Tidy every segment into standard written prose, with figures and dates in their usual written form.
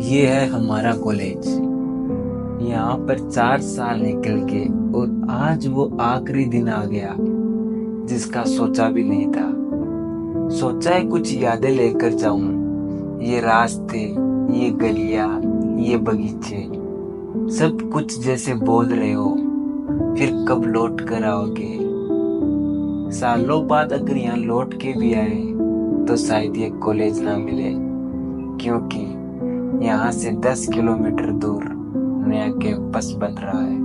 ये है हमारा कॉलेज। यहाँ पर 4 साल निकल के और आज वो आखिरी दिन आ गया जिसका सोचा भी नहीं था। सोचा है कुछ यादें लेकर जाऊं, ये रास्ते, ये गलियां, ये बगीचे, सब कुछ जैसे बोल रहे हो फिर कब लौट कर आओगे। सालों बाद अगर यहाँ लौट के भी आए तो शायद ये कॉलेज ना मिले, क्योंकि यहाँ से 10 किलोमीटर दूर नया कैंपस बन रहा है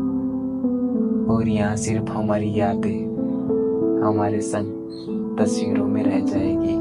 और यहाँ सिर्फ हमारी यादें हमारे संग तस्वीरों में रह जाएगी।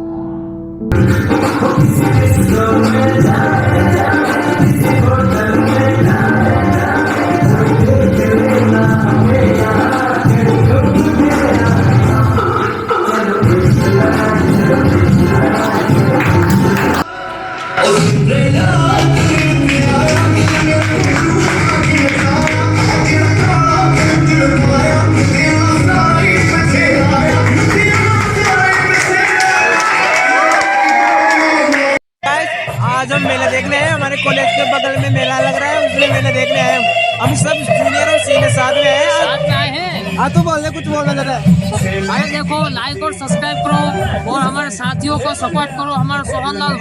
आज हम मेला देखने आए। हमारे कॉलेज के बगल में मेला लग रहा है, उसमें मेला देखने आए हम सब जूनियर और सीनियर साथ में आए हैं। हाँ तो बोलने कुछ बोलना चाहता है भाई, देखो लाइक और सब्सक्राइब करो और हमारे साथियों को सपोर्ट करो। हमारा सोहन लाल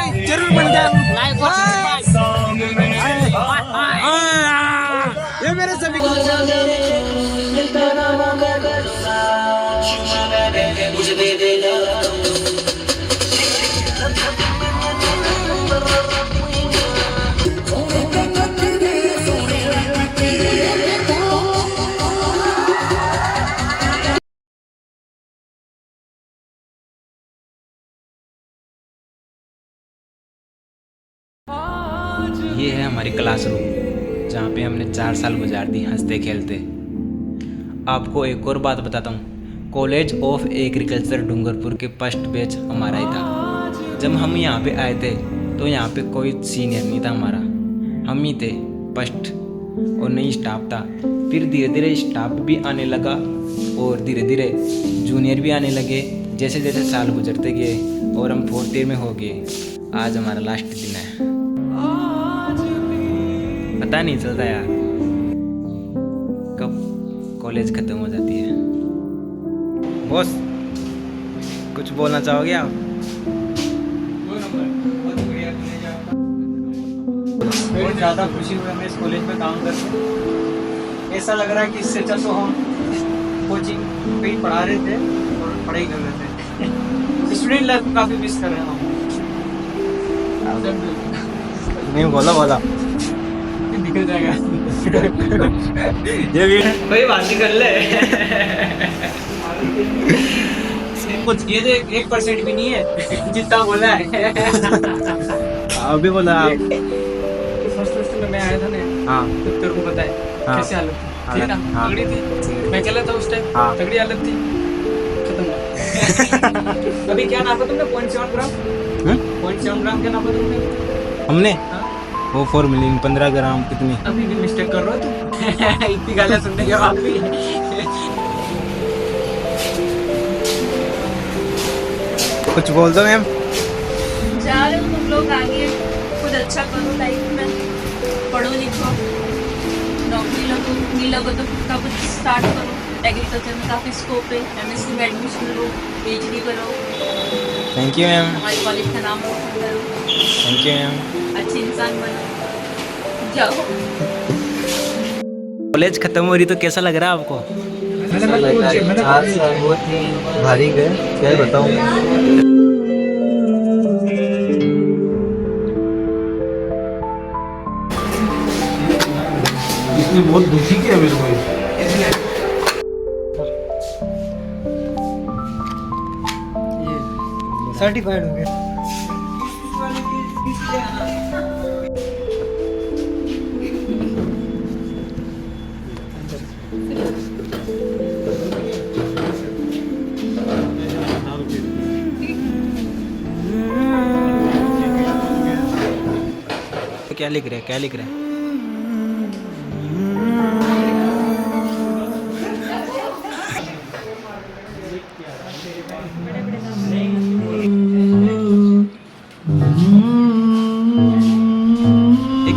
एक जरूर बन जाए लाइक और ये मेरे सभी ये है हमारी क्लासरूम जहाँ पे हमने 4 साल गुजार दी हंसते खेलते। आपको एक और बात बताता हूँ, कॉलेज ऑफ एग्रीकल्चर डूंगरपुर के फर्स्ट बैच हमारा ही था। जब हम यहाँ पे आए थे तो यहाँ पे कोई सीनियर नहीं था हमारा, हम ही थे फर्स्ट और नहीं स्टाफ था। फिर धीरे धीरे स्टाफ भी आने लगा और धीरे धीरे जूनियर भी आने लगे। जैसे जैसे साल गुजरते गए और हम 4th ईयर में हो गए। आज हमारा लास्ट दिन है, पता नहीं चलता यार कब कॉलेज खत्म हो जाती है। बॉस कुछ बोलना चाहोगे आप? बहुत ज़्यादा खुशी हुई हमें इस कॉलेज में काम करके। ऐसा लग रहा है कि इससे अच्छा तो हम कोचिंग पे ही पढ़ा रहे थे और पढ़ाई कर रहे थे। स्टूडेंट लाइफ को काफ़ी मिस कर रहे हैं हम। नहीं बोला निकल जाएगा ये भी कोई बात नहीं, कर ले कुछ ये तो 1% भी नहीं है जितना बोला है। अभी बोला आप। फर्स्ट में मैं आया था ना, हाँ तो तेरे को पता है कैसी हालत थी ना, तगड़ी थी। मैं चला था उस टाइम, तगड़ी हालत थी, खत्म। अभी क्या नापा तुमने? 0.7 ग्राम, 0.7 ग्राम क्या नापा तुमने? हमने वो 4 मिलियन 15 ग्राम कितनी? अभी भी मिस्टेक कर रहे हो तुम। इतनी गालियां सुनने के बाद भी। कुछ बोल दो मैम। जा रहे हो तुम लोग आगे, कुछ अच्छा करो लाइफ में, पढ़ो लिखो, नौकरी लगो, नहीं लगो तो खुद का कुछ स्टार्ट करो। एग्रीकल्चर में काफ़ी स्कोप है, एमएससी में एडमिशन लो, पीएचडी करो। Thank you ma'am. हमारे कॉलेज का नाम रोशन करो, थैंक यू मैम। अच्छे इंसान बनो, जाओ। कॉलेज खत्म हो रही तो कैसा लग रहा है आपको? 4 साल बहुत ही भारी गए, क्या बताऊँ। इसने बहुत दुखी किया मेरे को। सर्टिफाइड हो गया। क्या लिख रहे हैं, क्या लिख रहे हैं?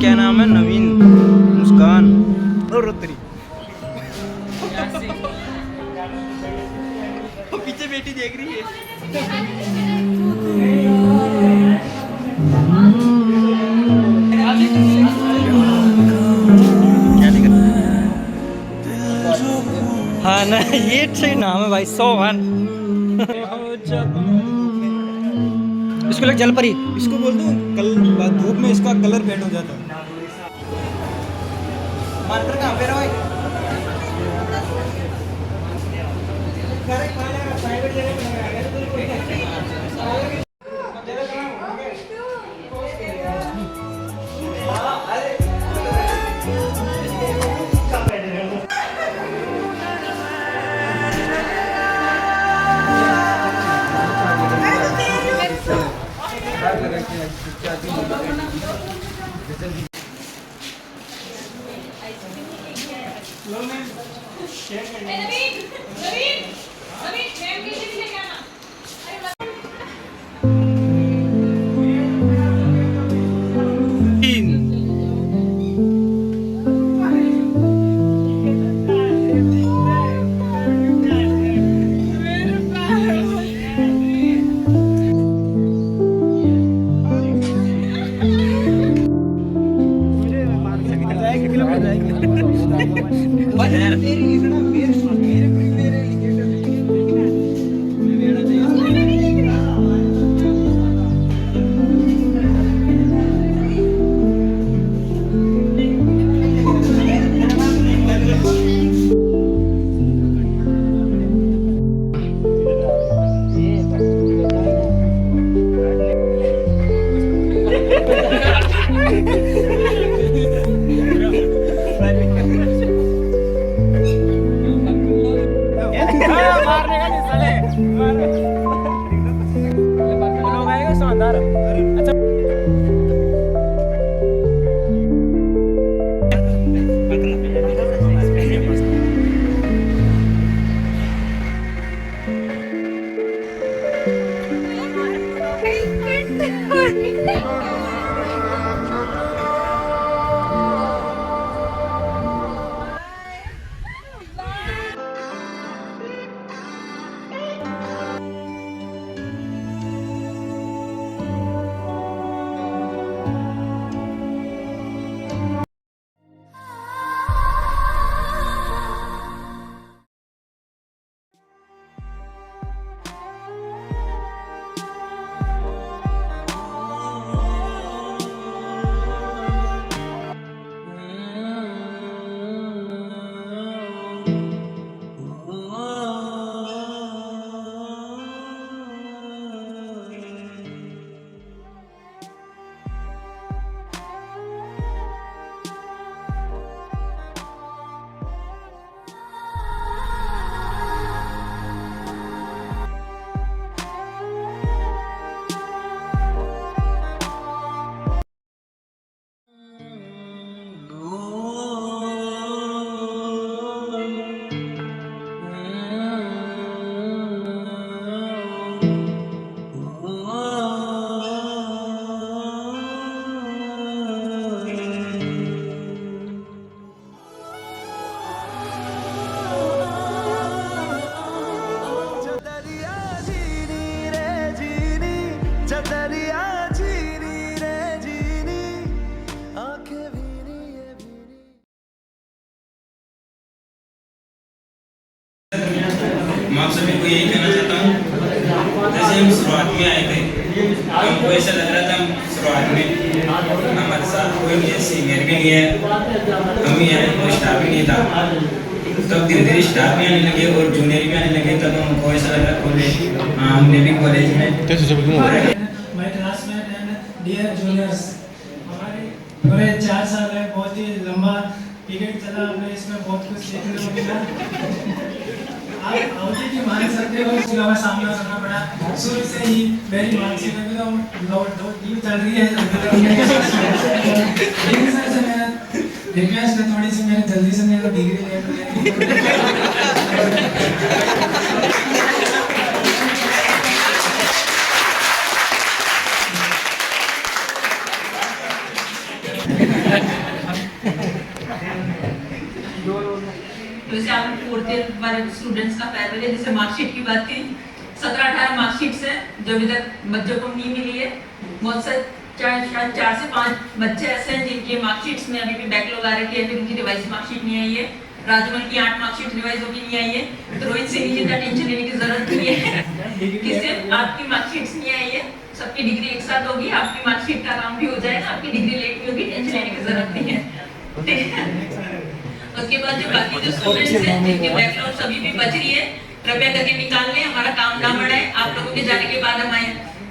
क्या नाम है? नवीन, मुस्कान और रोतरी। पीछे बेटी देख रही है। हाँ ना, ये सही नाम है भाई, सोहन। इसको लग जल परी, इसको बोल दूं कल धूप में इसका कलर फेड हो जाता है। मार्कर कहाँ पे रहा है? मैं आप सभी को यही कहना चाहता हूँ, जैसे हम शुरुआत में आए थे, हमको ऐसा लग रहा था शुरुआत में हमारे साथ कोई नहीं है, सीनियर भी नहीं है, हम ही आए, कोई स्टाफ भी नहीं था। तब धीरे धीरे स्टाफ भी आने लगे और जूनियर भी आने लगे, तब हमको ऐसा लग रहा कॉलेज, हमने भी कॉलेज में my classmate and dear juniors, हमारे पूरे 4 साल है, बहुत ही लंबा पीरियड चला, हमें इसमें बहुत कुछ सीखने को मिला। आप अवधि की मान सकते हो, इसका हमें सामना करना पड़ा। शुरू से ही मेरी मानसिक में तो ड्यू चल रही है, लेकिन सर से मेरा रिक्वेस्ट है थोड़ी सी, मेरे जल्दी से मेरा डिग्री ले लो। तो जैसे आपने 4th ईयर वाले स्टूडेंट्स का फेयरवेल है, जैसे मार्कशीट की बात की, 17-18 मार्कशीट्स हैं जो अभी तक बच्चों को नहीं मिली है। बहुत से 4 से 5 बच्चे ऐसे हैं जिनकी मार्कशीट्स में अभी भी बैकलॉग आ रखी है, फिर उनकी रिवाइज मार्कशीट नहीं आई है। राजमल की 8 मार्कशीट रिवाइज होगी नहीं आई है, तो रोहित से ही जितना टेंशन लेने की जरूरत नहीं है कि सिर्फ आपकी मार्कशीट्स नहीं आई है, सबकी डिग्री एक साथ होगी, आपकी मार्कशीट का काम भी हो जाएगा, आपकी डिग्री लेट भी होगी, टेंशन लेने की जरूरत नहीं है, ठीक है। उसके बाद जो बाकी जो स्टूडेंट्स हैं जिनकी बैकलॉग सभी भी बच रही है, कृपया करके निकाल लें, हमारा काम ना बढ़ाए। आप लोगों के जाने के बाद हमारे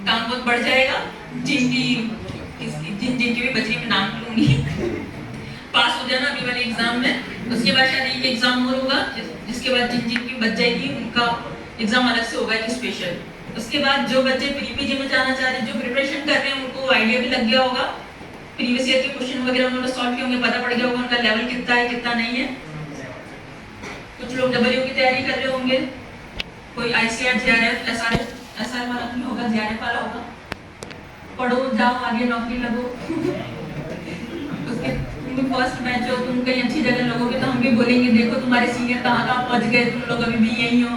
काम बहुत बढ़ जाएगा। जिनकी भी बच रही मैं नाम लूंगी, पास हो जाना अभी वाले एग्जाम में। उसके बाद शायद एक एग्जाम और होगा, जिसके बाद जिनकी बच जाएगी उनका एग्जाम अलग से होगा, एक स्पेशल। उसके बाद जो बच्चे प्रीपीजी में जाना चाह रहे हैं, जो प्रिपरेशन कर रहे हैं, उनको आइडिया भी लग गया होगा, प्रीवियस ईयर के क्वेश्चन वगैरह उन्होंने सॉल्व किए होंगे, पता पड़ गया होगा उनका लेवल कितना है कितना नहीं है। कुछ लोग डब्ल्यू की तैयारी कर रहे होंगे, कोई आईसीआर जेआरएफ एसआर वाला नहीं होगा, जेआरएफ वाला होगा। पढ़ो, जाओ, आगे नौकरी लगो। उसके तुम फर्स्ट बैच हो, तुम कहीं अच्छी जगह लगोगे तो हम भी बोलेंगे देखो तुम्हारे सीनियर कहाँ पहुंच गए, तुम लोग अभी भी यही हो।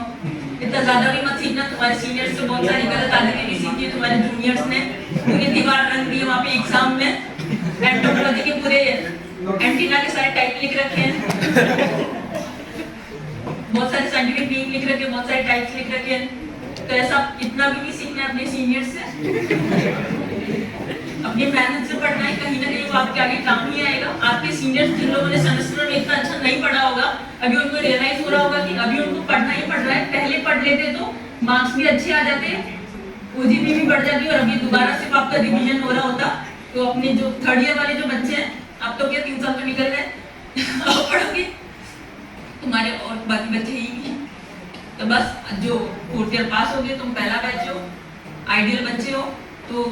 इतना ज्यादा भी मत सीखना, तुम्हारे सीनियर्स से बहुत सारी गलत आदतें भी सीखी है तुम्हारे जूनियर्स ने, पूरी दीवार रंग दी वहाँ पे एग्जाम में, एंटोलॉजी के पूरे एंटीना के सारे टाइप लिख रखे हैं, बहुत सारे साइंटिफिक नेम लिख रखे हैं, बहुत सारे टाइप्स लिख रखे हैं। तो ऐसा इतना भी नहीं सीखना है अपने सीनियर से, अपनी मेहनत से पढ़ना है, कहीं ना कहीं वो आपके आगे काम ही आएगा। आपके सीनियर्स जिन लोगों ने सेमेस्टर में इतना अच्छा नहीं पढ़ा होगा, अभी उनको रियलाइज हो रहा होगा कि अभी उनको पढ़ना ही पड़ रहा है, पहले पढ़ लेते तो मार्क्स भी अच्छे आ जाते, ओजीपी भी बढ़ जाती, और अभी दोबारा सिर्फ आपका रिवीजन हो रहा होता। तो अपने जो 3rd ईयर वाले जो बच्चे हैं, अब तो क्या 3 साल में निकल रहे अब पढ़ोगे, तुम्हारे और बाकी बच्चे ही नहीं। तो बस जो 4th ईयर पास हो गए, तुम पहला बैच हो, आइडियल बच्चे हो, तो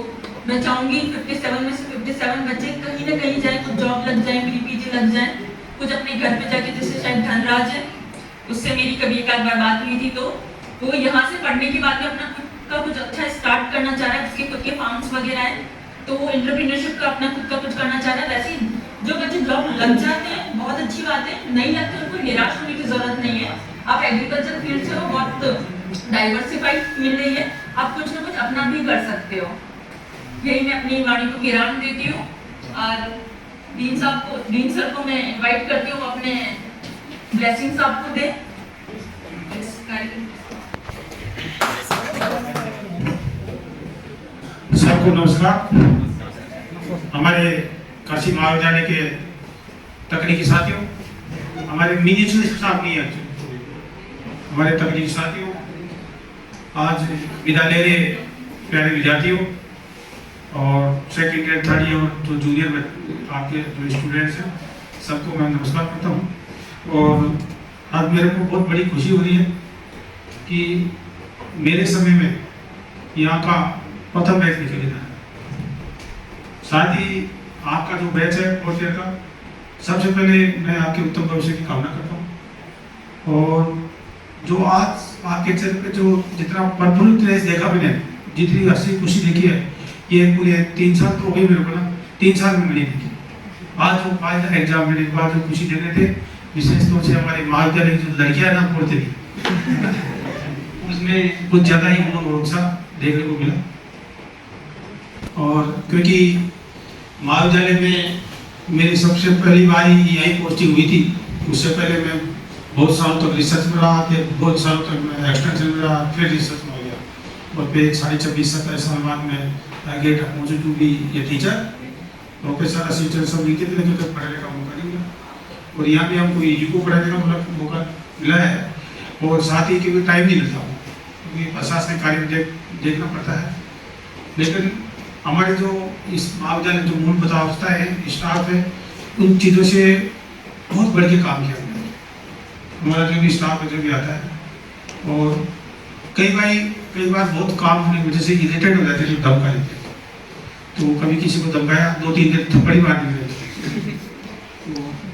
मैं चाहूंगी 57 में से 57 बच्चे कहीं ना कहीं जाए, कुछ जॉब लग जाए, प्रीपीजी लग जाए, कुछ अपने घर पे जाके, जैसे शायद धनराज है, उससे मेरी कभी एक आध बार बात हुई थी, तो वो यहाँ से पढ़ने के बाद में अपना खुद का कुछ अच्छा स्टार्ट करना चाह रहा है, उसके खुद के फार्म्स वगैरह हैं, तो वो एंटरप्रेन्योरशिप का अपना खुद का कुछ करना चाह रहा है। वैसे जो बच्चे जॉब लग जाते हैं बहुत अच्छी बात है, नहीं लगते उनको निराश होने की जरूरत नहीं है। आप एग्रीकल्चर फील्ड से हो, बहुत डाइवर्सिफाइड फील्ड है ये, आप कुछ ना कुछ अपना भी कर सकते हो। यही मैं अपनी वाणी को विराम देती हूँ, और डीन सर को मैं इनवाइट करती हूँ अपने ब्लेसिंग्स आपको दे इस कार्यक्रम। सबको नमस्कार। हमारे काशी महाविद्यालय के तकनीकी साथियों, हमारे मिनिस्टर स्टाफ नहीं है, हमारे तकनीकी साथियों, आज विदा ले रहे प्यारे विद्यार्थियों और 2nd ईयर 3rd ईयर जो जूनियर में आपके जो स्टूडेंट्स हैं, सबको मैं नमस्कार करता हूँ। और आज मेरे को बहुत बड़ी खुशी हो रही है कि मेरे समय में यहाँ का प्रथम बैच निकलेगा। साथ ही आपका जो बैच है 4th ईयर का, सबसे पहले मैं आपके उत्तम भविष्य की कामना करता हूँ। और जो आज आपके चेहरे पे जो जितना प्रफुल्लित देखा मैंने, जितनी हंसी खुशी देखी है, ये पूरे 3 साल तो हो गए मेरे को ना, 3 साल में मिली देखी। आज जो फाइनल एग्जाम देने के बाद जो खुशी दे रहे थे, विशेष तौर से हमारे महाविद्यालय की जो लड़कियां ना पढ़ते थी उसमें कुछ ज़्यादा ही उमंग उत्साह देखने को मिला। और क्योंकि महाविद्यालय में मेरी सबसे पहली बार ही यही पोस्टिंग हुई थी, उससे पहले मैं बहुत सालों तक रिसर्च में रहा, फिर बहुत सालों तक मैं एक्सटेंशन में रहा, फिर रिसर्च में हो गया, और फिर 26-27 साल बाद में गेट पहुँचे टू बी ये टीचर, प्रोफेसर असिस्टेंट सब लिखे थे, लेकिन तक पढ़ाने का मौका नहीं मिला। और यहाँ भी हमको ईजी को पढ़ाने का मौका मिला है, और साथ ही क्योंकि टाइम नहीं मिलता, क्योंकि प्रशासनिक कार्य देखना पड़ता है। लेकिन हमारे जो इस महाविद्यालय जो मूलभूत अवस्था है, स्टाफ है, उन चीज़ों से बहुत बढ़ के काम किया हमने। हमारा जो भी स्टाफ है, जो भी आता है, और कई बार बहुत काम होने की वजह से इरिटेट हो जाते हैं, जो धमका लेते हैं, तो कभी किसी को धमकाया 2-3 दिन थप्पड़ी मारने लगे,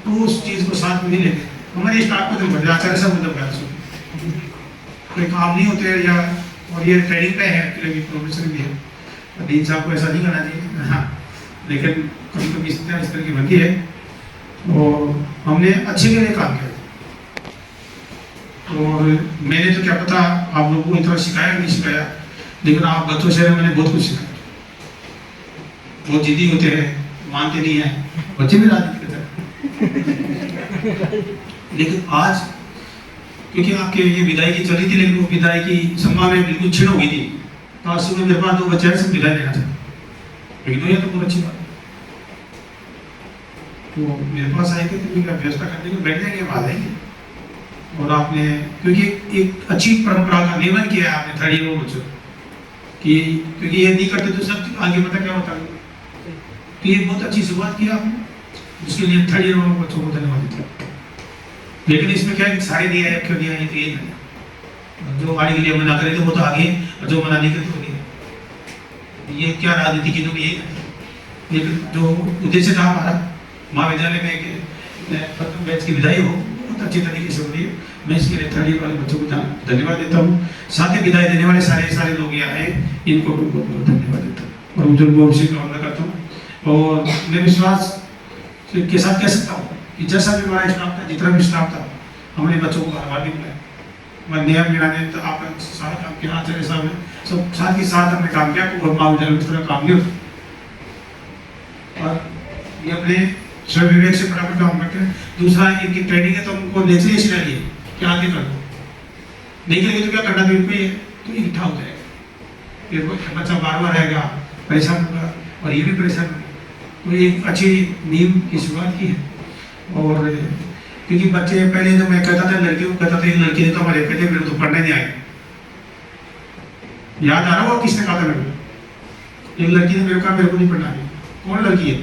तो उस चीज़ को साथ में नहीं लेते। हमारे स्टाफ को धमका, आचार्य साहब को धमकाया, कोई काम नहीं होते या, और ये ट्रेनिंग पे है, प्रोफेसर भी है, डीन साहब को ऐसा नहीं करना चाहिए। हाँ, लेकिन कभी कभी इस तरह की बनती है, और हमने अच्छे के लिए काम किया। और मैंने तो क्या पता आप लोगों को इतना सिखाया नहीं सिखाया, लेकिन आप बच्चों से मैंने बहुत कुछ सीखा। बहुत जिद्दी होते हैं, मानते नहीं हैं, बच्चे भी राजी करते हैं। लेकिन आज क्योंकि आपके ये विदाई की चली थी, लेकिन वो विदाई की संभावना बिल्कुल क्षीण हो गई थी, तो आज सुबह मेरे पास 2 बच्चे हैं, सब विदाई लेना चाहते, लेकिन ये तो बहुत अच्छी बात है। तो मेरे पास आएंगे तो उनका व्यवस्था करने को बैठ जाएंगे, आ जाएंगे। और आपने क्योंकि एक अच्छी परंपरा का नियमन किया है आपने 3rd ईयर में बच्चों कि क्योंकि ये नहीं करते तो सब आगे पता क्या होता है। तो ये बहुत अच्छी शुरुआत की आपने, उसके लिए 3rd ईयर में बच्चों को धन्यवाद देता हूँ। लेकिन इसमें क्या है कि सारे दिया है, क्यों दिया है, तो ये नहीं, जो आने के लिए मना करे तो वो तो आगे, और जो मना नहीं करे तो नहीं। ये क्या राजनीति की, ये लेकिन जो उद्देश्य था हमारा महाविद्यालय में प्रथम बैच की विदाई हो, बहुत अच्छी तरीके से हो रही है। मैं इसके लिए 3rd ईयर वाले बच्चों को धन्यवाद देता हूँ। साथ ही विदाई देने वाले सारे लोग यहाँ आए, इनको बहुत धन्यवाद देता हूँ और उज्जवल भविष्य की कामना करता हूँ। और मैं विश्वास के साथ कह सकता हूँ कि जैसा भी हमारा स्टाफ था, जितना भी स्टाफ था, हमारे बच्चों को बार भी बुलाया। मैं नियम मिलाने तो आपने सारा काम किया, आचार्य साहब ने सब साथ ही साथ हमने काम किया और महाविद्यालय में थोड़ा काम नहीं होता। और ये अपने स्वयं विवेक से बराबर काम करते हैं। दूसरा इनकी ट्रेनिंग है तो उनको नेचर ये सिखा रही है कि आगे कर दो, नहीं करेंगे तो क्या करना भी उनको, ये तो इकट्ठा हो जाएगा, फिर बच्चा बार आएगा, परेशान होगा और ये भी परेशान होगा। तो एक अच्छी नींव की शुरुआत की है। और क्योंकि बच्चे पहले तो मैं कहता था, लड़कियों को कहता था, लड़की ने तो हमारे कहते मेरे तो पढ़ने नहीं आए। याद आ रहा हो किसने कहा था मेरे को? एक लड़की ने मेरे को कहा मेरे को नहीं पढ़ना है। कौन लड़की है?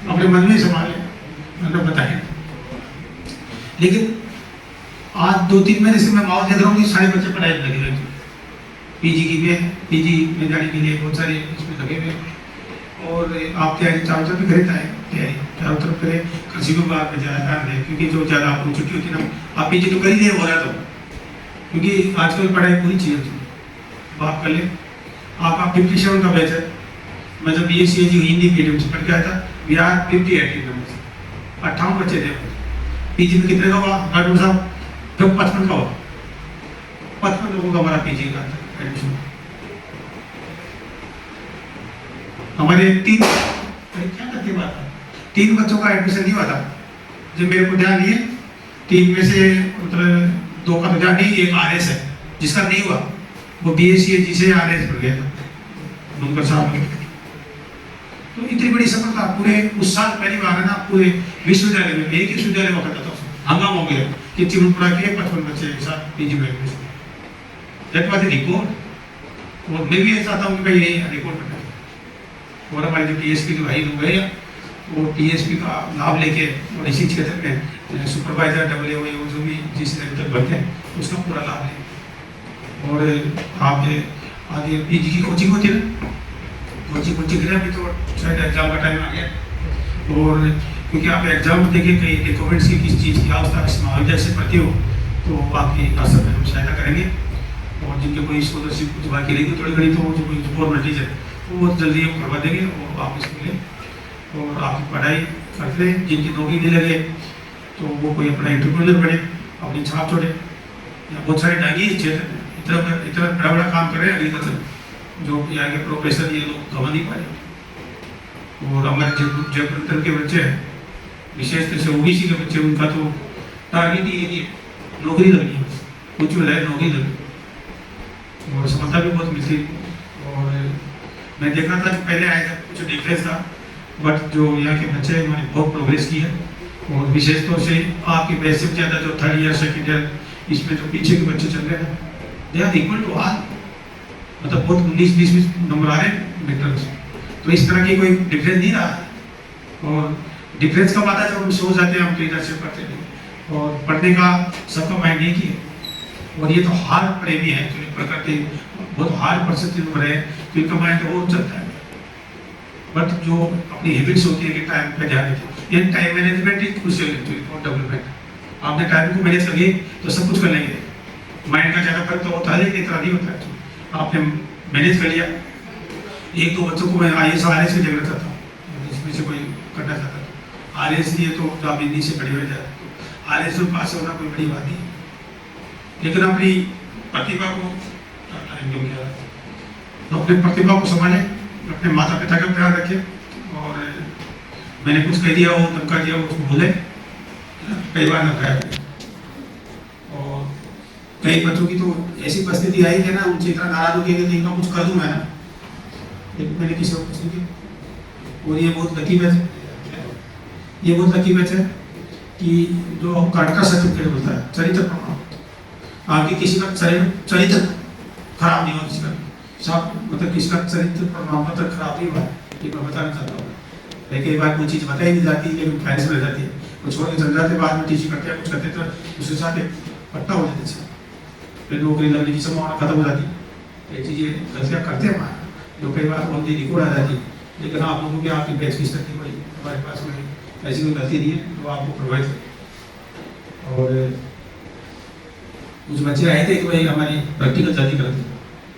अपने मन में संभाले, मतलब बताए। लेकिन आज 2-3 महीने से मैं माहौल देख रहा हूँ कि सारे बच्चे पढ़ाई में लगे हुए हैं। पीजी में जाने के लिए बहुत सारे इसमें लगे हुए हैं। और आप तैयारी चारों तरफ भी करें, तैयारी चारों तरफ करें, कृषि विभाग में ज़्यादा ध्यान दें, क्योंकि जो ज़्यादा आपको छुट्टी होती है ना, आप पीजी तो कर ही दे हो रहा तो, क्योंकि आजकल पढ़ाई पूरी चाहिए आप कर लें। आपका 57 का बैच है। मैं जब BSc हिंदी मीडियम से पढ़ के आया था, बिहार 58 नंबर से 58 बच्चे थे। पीजी में कितने का हुआ डॉक्टर साहब? जब 55 का हुआ, 55 लोगों का हमारा पीजी का एडमिशन। हमारे 3 बच्चों का एडमिशन नहीं हुआ था, जब मेरे को ध्यान नहीं है। 3 में से मतलब 2 का तो ध्यान नहीं, एक RS है जिसका नहीं हुआ, वो BSc जिसे RS पढ़ गया था नंबर साहब। तो इतनी बड़ी सफलता पूरे उस साल पहली बार है ना, पूरे विश्वविद्यालय में, एक ही विश्वविद्यालय में करता था, हंगामा हो गया कि त्रिपुरा के 55 बच्चे एक साथ पीजी में admission. That was the record. और मैं भी चाहता हूँ कि भाई ये रिकॉर्ड करना है। और हमारे जो TSP के भाई लोग हैं, वो TSP का लाभ लेके और इसी क्षेत्र में सुपरवाइजर WO जो भी जिस लेवल तक बनते हैं उसका पूरा लाभ लें। और आप आगे पीजी की कोचिंग होती है ना, कोचिंग अभी तो शायद एग्जाम का टाइम आ गया। और क्योंकि आप एग्जाम देखें कई डॉक्यूमेंट्स की किस चीज़ की आवश्यकता इस महाविद्यालय से पढ़ते हो, तो आपकी आशा में हम सहायता करेंगे। और जिनके कोई स्कॉलरशिप कुछ बाकी रहेगी थोड़ी घड़ी, तो जो कोई फॉर्मेलिटीज है वो बहुत जल्दी हम करवा देंगे और आप इसको लें और आपकी पढ़ाई करते रहें। जिनकी नौकरी नहीं लगे तो वो कोई अपना एंटरप्रेन्योर बने, अपनी छाप छोड़े। या बहुत सारे डांगी क्षेत्र इतना बड़ा काम कर रहे हैं एग्रीकल्चर, जो यहाँ के प्रोफेसर ये लोग गवा नहीं पाए। और हमारे जयपुर के बच्चे हैं, विशेष रूप से OBC के बच्चे, उनका तो टारगेट ये नहीं है, नौकरी लगनी है, कुछ भी लाए नौकरी लगनी और सफलता भी बहुत मिलती है। और मैं देख रहा था कि पहले आया था कुछ डिफरेंस था, बट जो यहाँ के बच्चे हैं उन्होंने बहुत प्रोग्रेस की है। और विशेष तौर से आपके बैच से ज़्यादा जो 3rd ईयर 2nd ईयर इसमें जो पीछे के बच्चे चल रहे हैं, दे आर इक्वल टू आल, मतलब बहुत 19-20 नंबर आ रहे हैं वेक्टर्स। तो इस तरह की कोई डिफरेंस नहीं रहा है। और डिफरेंस कब आता है? जब हम सो जाते हैं, हम तो इधर से पढ़ते नहीं। और पढ़ने का सबका माइंड एक ही है। और ये तो हार प्रेमी है, तो प्रकृति बहुत हार परिस्थिति में रहे, तो इनका माइंड और चलता है। बट जो अपनी हैबिट्स होती है कि टाइम पे ध्यान देते हैं, ये time management is crucial to development. आपने टाइम को मैनेज करिए तो सब कुछ कर लेंगे। माइंड का ज़्यादा फर्क तो होता है, लेकिन इतना नहीं होता है। आपने मैनेज कर लिया। 1-2 बच्चों को मैं IAS RS की जरूरत था, जिसमें से कोई करना चाहता था। RS लिए तो आप हिंदी से बड़ी हो जाए, RS में पास होना कोई बड़ी बात नहीं। लेकिन अपनी प्रतिभा को तो अपनी प्रतिभा को संभालें, अपने माता पिता का ख्याल रखें और मैंने कुछ कह दिया हो धमका दिया हो उसको भूलें, कई बार न कहा। और कई बच्चों की तो ऐसी परिस्थिति आई है ना, उनसे इतना नाराज हो गया कि इनका कुछ कर दूं मैं ना, लेकिन मैंने किसी को कुछ नहीं किया। और ये बहुत लकी बैच है, ये बहुत लकी बैच है कि जो कार्ड का सर्टिफिकेट होता है, चरित्र प्रमाण, आगे किसी का चरित्र खराब नहीं हो, किसी का सब मतलब किसी का चरित्र प्रमाण पत्र खराब नहीं हुआ है, ये मैं बताना चाहता हूँ। कई बार कोई चीज़ बताई नहीं जाती लेकिन फाइल्स में रह जाती है, कुछ छोड़ के चल जाते, बाद में टीचिंग करते हैं, कुछ करते तो उसके साथ पट्टा हो जाता है, फिर नौकरी लगने की संभावना खत्म हो जाती है। ये चीज़ें गलतियाँ करते हैं हमारे, जो कई बार ऑन दी रिकॉर्ड आ जाती है। लेकिन आप लोगों की आपकी बैच किस तरह की भाई हमारे पास में ऐसी कोई गलती नहीं है तो आपको प्रोवाइड करें। और कुछ बच्चे आए थे कि भाई हमारी प्रैक्टिकल जल्दी कर दी,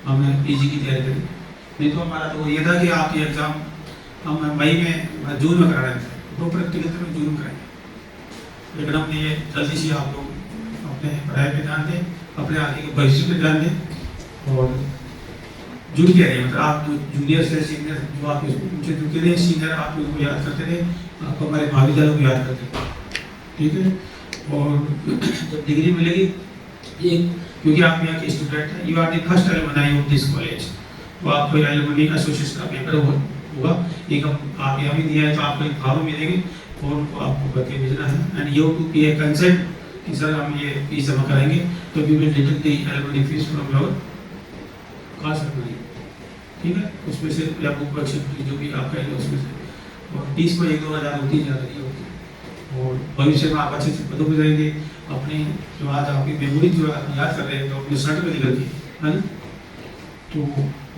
हमने पीजी की तैयारी करी, नहीं तो हमारा तो ये था कि आपकी एग्ज़ाम हम मई में जून में करा रहे थे, दो प्रैक्टिकल तो जून में कराएंगे। लेकिन हमने ये जल्दी से आप लोग अपने पढ़ाई पे ध्यान दें, अपने आगे के भविष्य पे ध्यान दें और जुड़ के रहे, मतलब आप जो जूनियर से सीनियर जो आप उनसे जुड़ के रहे, सीनियर आप उनको याद करते रहे, आप हमारे महाविद्यालय को याद करते रहे, ठीक है। और जब डिग्री मिलेगी ये क्योंकि आप यहाँ के स्टूडेंट हैं, you are the first alumni of this college, तो आपको एलुमनी एसोसिएशन का पेपर होगा, एक आप यहाँ भी दिया है तो आपको एक फॉर्म मिलेंगे और आपको भर के भेजना है एंड यू टू पे ए कंसेंट कि सर हम ये फीस जमा कराएंगे, तो we will deduct the alumni fees from your cost money, ठीक है। उसमें से या बुक वर्कशीट जो भी आपका है उसमें से, और फीस को 1-2 हज़ार होती है, ज़्यादा नहीं होती। और भविष्य में आप अच्छे पदों पर जाएंगे, अपनी जो आज आपकी मेमोरी जो आप याद कर रहे हैं तो अपने सर्ट में निकल के है ना, तो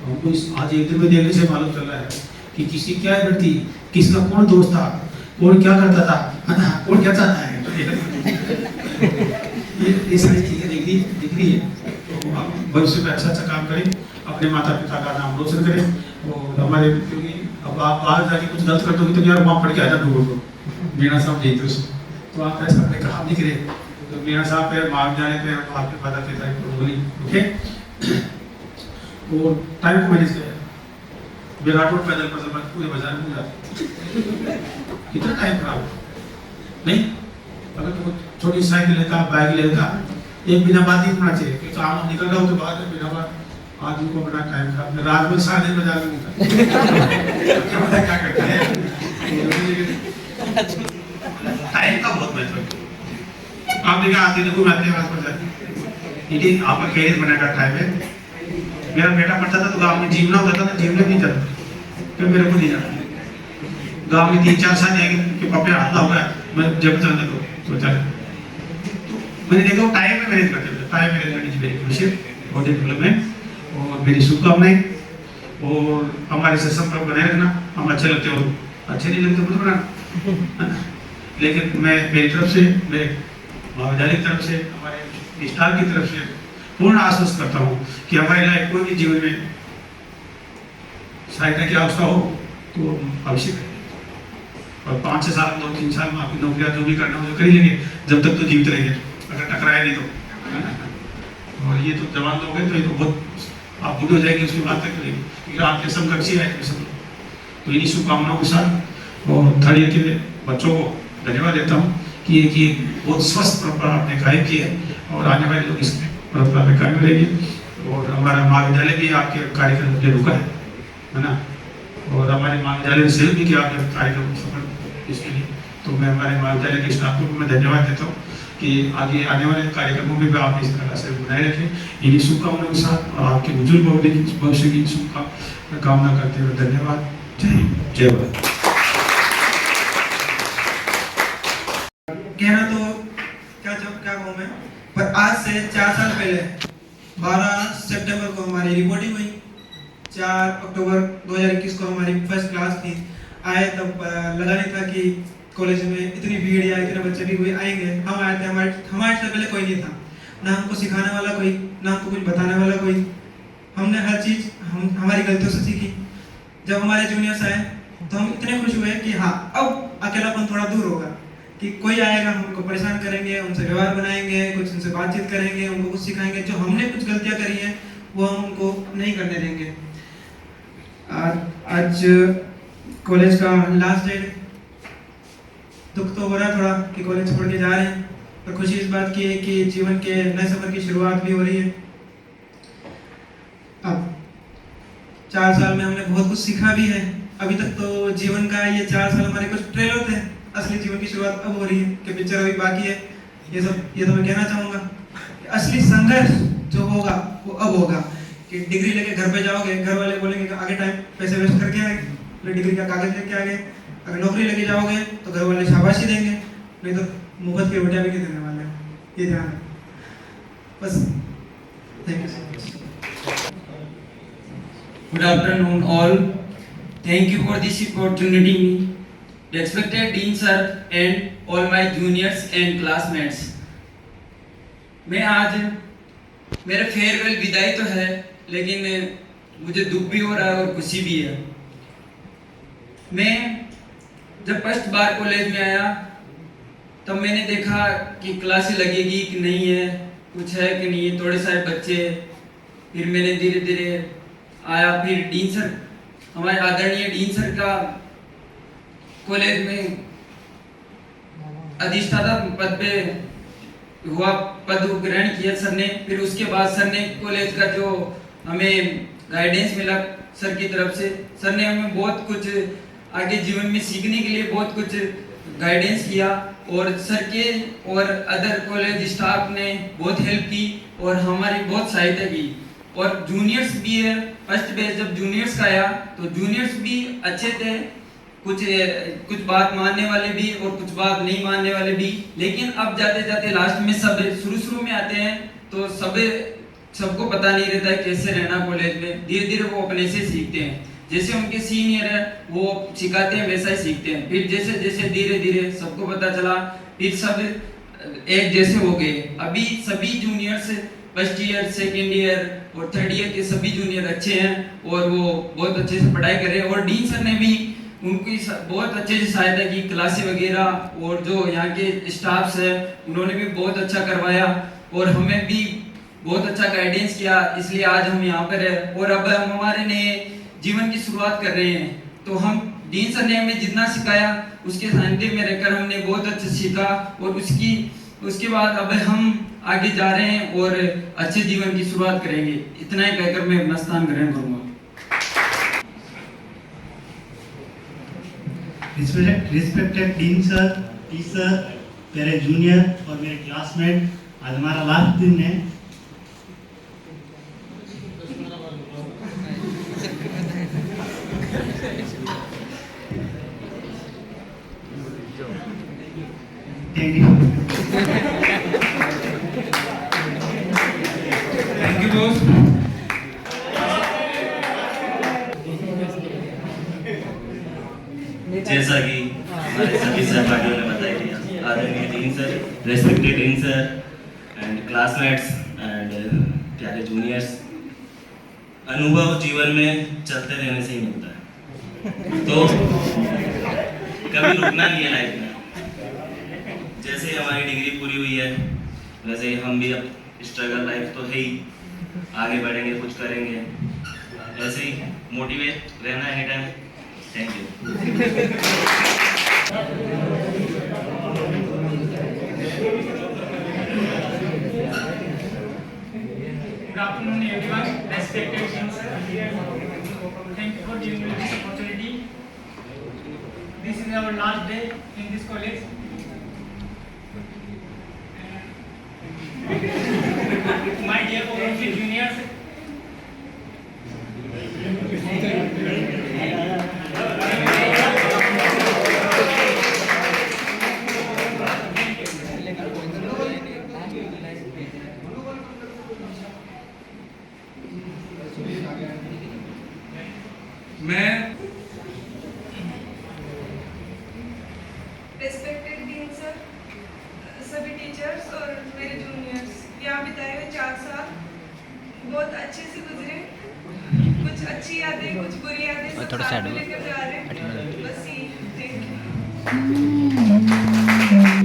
हमको इस आज एक दिन में देखने से मालूम चल रहा है कि किसी क्या करती, किसका कौन दोस्त था, कौन क्या करता था, है ना, कौन क्या चाहता है, ये सारी चीज़ें दिख रही है। तो आप भविष्य में अच्छा काम करें, अपने माता पिता का नाम रोशन करें। और हमारे क्योंकि अब आप बाहर जाके कुछ गलत करते होगे तो यार वहाँ पढ़ के आ जाते हो, मीणा साहब यही तो आप ऐसा अपने काम नहीं करें, तो मीणा साहब पे महाविद्यालय पे आपके माता पिता की बोली, ओके। और टाइम को मैनेज करें, विराट रोड पैदल पर पूरे बाजार में जाते, कितना टाइम खराब नहीं। अगर तो छोटी साइकिल लेता, बाइक लेता, एक बिना बात नहीं पड़ना चाहिए, क्योंकि आम निकल रहा हो तो बाद में बिना बात आदमी को अपना टाइम खराब, रात में 7:30 बाजार में निकलता क्या करता है, टाइम का बहुत महत्व है। आप देखिए आते देखो आते हैं पर जाते, ये आपका कैरियर बनाने का टाइम है। मेरा बेटा पढ़ता था तो गांव में जीवना होता था, जीवना नहीं जाता, फिर मेरे को नहीं जाना, गांव में 3-4 साल के पपया हाथ हुआ है, मैं जब चलने को सोचा मैंने देखा टाइम में मैनेज करते थे, time management is very crucial for development. और मेरी शुभकामनाएं और हमारे से संपर्क बनाए रखना, हम अच्छे लगते हो, अच्छे नहीं लगते मत बनाना, लेकिन मैं मेरी तरफ से, मेरे महाविद्यालय की तरफ से, हमारे स्टाफ की तरफ से पूर्ण आश्वस्त करता हूँ कि हमारे लाइफ कोई भी जीवन में सहायता की आवश्यकता हो तो आवश्यक है, और 5-6 साल 2-3 साल में आपकी नौकरियां जो भी करना हो जो कर ही लेंगे, जब तक तो जीवित रहेंगे, अगर टकराए नहीं तो। और ये तो जवान लोग हैं तो ये तो बहुत आप बूढ़े हो जाएंगे उसकी बात तक करेंगे, क्योंकि आपके समकक्षी है सब लोग। तो इन्हीं शुभकामनाओं के साथ और थर्ड ईयर के बच्चों को धन्यवाद देता हूँ कि एक बहुत स्वस्थ परंपरा आपने कायम की है और आने वाले लोग इस परंपरा में कायम रहेंगे। और हमारा महाविद्यालय भी आपके कार्यक्रम के रुका है ना, और हमारे महाविद्यालय से भी कि आपने कार्यक्रम सफल इसके लिए, तो मैं हमारे महाविद्यालय के स्टाफ को मैं धन्यवाद देता हूँ कि आगे आने वाले कार्यक्रमों में भी आप इस तरह से बनाए रखें। इन्हीं शुभकामनाओं के साथ और आपके बुजुर्ग भविष्य की शुभकामना करते हुए धन्यवाद। जय हिंद, जय भारत। कहना तो क्या कहूँ मैं, पर आज से 4 साल पहले 12 सितंबर को हमारी रिपोर्टिंग हुई, 4 अक्टूबर 2021 को हमारी फर्स्ट क्लास थी। आए तब लगा नहीं था कि कॉलेज में इतनी भीड़ या इतने बच्चे भी हुए आएंगे। हम आए थे, हमारे से पहले कोई नहीं था, ना हमको सिखाने वाला कोई, ना हमको कुछ बताने वाला कोई। हमने हर चीज़ हमारी गलतियों से सीखी। जब हमारे जूनियर्स आए तो हम इतने खुश हुए कि हाँ अब अकेलापन थोड़ा दूर होगा, कि कोई आएगा हम उनको परेशान करेंगे, उनसे व्यवहार बनाएंगे, कुछ उनसे बातचीत करेंगे, उनको कुछ सिखाएंगे, जो हमने कुछ गलतियां करी हैं वो हम उनको नहीं करने देंगे। आज कॉलेज का लास्ट डे, दुख तो हो रहा है थोड़ा कि कॉलेज छोड़ के जा रहे हैं, पर खुशी इस बात की है कि जीवन के नए सफर की शुरुआत भी हो रही है। अब 4 साल में हमने बहुत कुछ सीखा भी है। अभी तक तो जीवन का ये 4 साल हमारे कुछ ट्रेलर थे, असली जीवन की शुरुआत अब हो रही है कि पिक्चर अभी बाकी है। ये तो मैं कहना चाहूँगा, असली संघर्ष जो होगा वो अब होगा कि डिग्री लेके घर पे जाओगे, घर वाले बोलेंगे कि आगे टाइम पैसे वेस्ट करके आए, डिग्री का कागज लेके आ गए। अगर नौकरी लेके जाओगे तो घर वाले शाबाशी देंगे, नहीं तो मुफ्त की रोटियां भी नहीं देने वाले हैं। ये ध्यान है बस। Thank you so much. Good afternoon all. Thank you for this opportunity. Respected Dean Sir and all my juniors and classmates. मैं आज मेरा फेयरवेल विदाई तो है, लेकिन मुझे दुख भी हो रहा है और खुशी भी है। मैं जब फर्स्ट बार कॉलेज में आया तब मैंने देखा कि क्लासें लगेगी कि नहीं है, कुछ है कि नहीं है, थोड़े सारे बच्चे। फिर मैंने धीरे धीरे आया, फिर डीन सर, हमारे आदरणीय डीन सर का कॉलेज में अधिष्ठाता पद पे हुआ, पद ग्रहण किया सर ने। फिर उसके बाद सर ने कॉलेज का जो हमें गाइडेंस मिला सर की तरफ से, सर ने हमें बहुत कुछ आगे जीवन में सीखने के लिए बहुत कुछ गाइडेंस किया, और सर के और अदर कॉलेज स्टाफ ने बहुत हेल्प की और हमारी बहुत सहायता की। और जूनियर्स भी है, फर्स्ट बैच जब जूनियर्स का आया तो जूनियर्स भी अच्छे थे, कुछ बात मानने वाले भी और कुछ बात नहीं मानने वाले भी। लेकिन अब जाते जाते लास्ट में सब शुरू में आते हैं तो सबको पता नहीं रहता है कैसे रहना कॉलेज में। धीरे धीरे वो अपने से सीखते हैं, जैसे उनके सीनियर है वो सिखाते हैं वैसा ही सीखते हैं। फिर जैसे जैसे धीरे धीरे सबको पता चला, फिर सब एक जैसे हो गए। अभी सभी juniors first year, second year और थर्ड ईयर के सभी जूनियर अच्छे हैं और वो बहुत अच्छे से पढ़ाई कर रहे हैं। और डीन सर ने भी उनकी बहुत अच्छे से सहायता की, क्लासें वगैरह, और जो यहाँ के स्टाफ्स है उन्होंने भी बहुत अच्छा करवाया और हमें भी बहुत अच्छा गाइडेंस किया। इसलिए आज हम यहाँ पर है और अब हम हमारे नए जीवन की शुरुआत कर रहे हैं। तो हम डीन सर ने हमें जितना सिखाया उसके सानिध्य में रहकर हमने बहुत अच्छा सीखा, और उसके बाद अब हम आगे जा रहे हैं और अच्छे जीवन की शुरुआत करेंगे। इतना ही कहकर मैं अपना स्थान ग्रहण करूंगा। रिस्पेक्टेड डीन सर, टीचर, मेरे जूनियर और मेरे क्लासमेट, आज हमारा लास्ट दिन है। Thank you. थैंक यू दोस्त। जैसा कि हमारे सभी सहपाठियों ने बताया दिया, आदरणीय dean sir, respected dean sir and classmates and प्यारे जूनियर्स, अनुभव जीवन में चलते रहने से ही मिलता है, तो कभी रुकना नहीं है लाइफ में। जैसे हमारी डिग्री पूरी हुई है वैसे ही हम भी अब स्ट्रगल लाइफ तो है ही, आगे बढ़ेंगे, कुछ करेंगे, ऐसे ही मोटिवेट रहना any time. Thank you. Good afternoon, everyone. Respected Dean Sir, thank you for giving me this opportunity. This is our last day in this college. My dear Overseas juniors, respected dean sir, सभी teachers और मेरे juniors, यहाँ बिताए हुए 4 साल बहुत अच्छे से गुजरे। कुछ अच्छी यादें, कुछ बुरी यादें सब साथ में लेकर जा रहे हैं। बस यही। Thank you.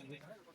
चल रही है।